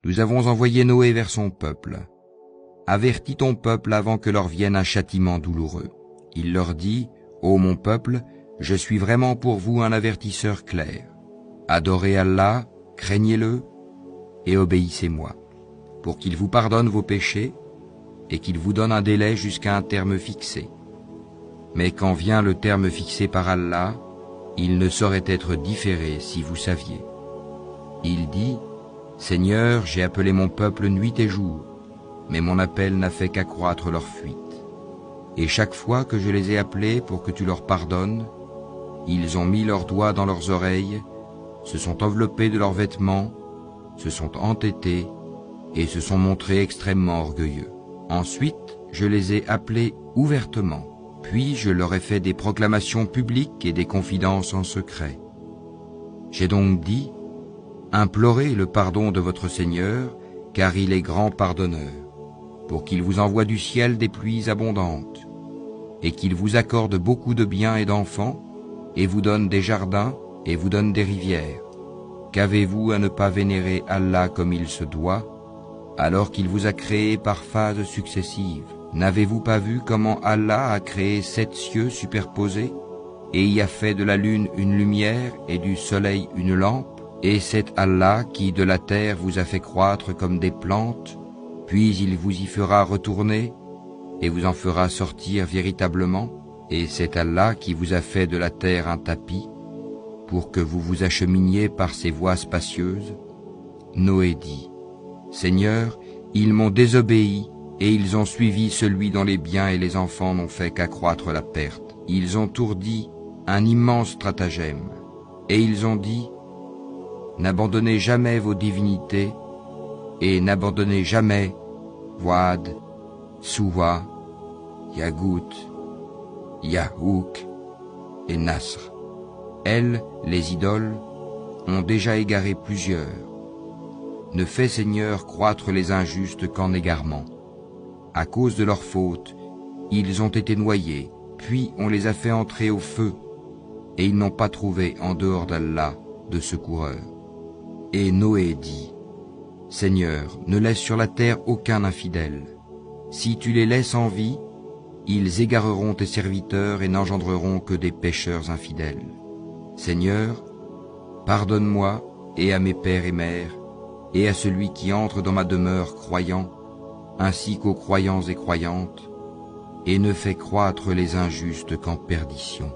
Nous avons envoyé Noé vers son peuple. Avertis ton peuple avant que leur vienne un châtiment douloureux. Il leur dit, ô mon peuple, je suis vraiment pour vous un avertisseur clair. Adorez Allah, craignez-le et obéissez-moi, pour qu'il vous pardonne vos péchés et qu'il vous donne un délai jusqu'à un terme fixé. Mais quand vient le terme fixé par Allah, il ne saurait être différé si vous saviez. Il dit, Seigneur, j'ai appelé mon peuple nuit et jour, mais mon appel n'a fait qu'accroître leur fuite. Et chaque fois que je les ai appelés pour que tu leur pardonnes, ils ont mis leurs doigts dans leurs oreilles, se sont enveloppés de leurs vêtements, se sont entêtés et se sont montrés extrêmement orgueilleux. Ensuite, je les ai appelés ouvertement, puis je leur ai fait des proclamations publiques et des confidences en secret. J'ai donc dit, implorez le pardon de votre Seigneur, car il est grand pardonneur, pour qu'il vous envoie du ciel des pluies abondantes, et qu'il vous accorde beaucoup de biens et d'enfants, et vous donne des jardins, et vous donne des rivières. Qu'avez-vous à ne pas vénérer Allah comme il se doit, alors qu'il vous a créé par phases successives? N'avez-vous pas vu comment Allah a créé 7 cieux superposés, et y a fait de la lune une lumière et du soleil une lampe? Et c'est Allah qui de la terre vous a fait croître comme des plantes, puis il vous y fera retourner, et vous en fera sortir véritablement. Et c'est Allah qui vous a fait de la terre un tapis, pour que vous vous acheminiez par ses voies spacieuses. Noé dit, Seigneur, ils m'ont désobéi, et ils ont suivi celui dont les biens et les enfants n'ont fait qu'accroître la perte. Ils ont ourdi un immense stratagème, et ils ont dit, n'abandonnez jamais vos divinités, et n'abandonnez jamais Wad, Suwa, Yagout, Yahouk et Nasr. Elles, les idoles, ont déjà égaré plusieurs. Ne fais, Seigneur, croître les injustes qu'en égarement. À cause de leur faute, ils ont été noyés, puis on les a fait entrer au feu, et ils n'ont pas trouvé en dehors d'Allah de secoureur. Et Noé dit, Seigneur, ne laisse sur la terre aucun infidèle. Si tu les laisses en vie, ils égareront tes serviteurs et n'engendreront que des pécheurs infidèles. Seigneur, pardonne-moi et à mes pères et mères, et à celui qui entre dans ma demeure croyant, ainsi qu'aux croyants et croyantes, et ne fais croître les injustes qu'en perdition.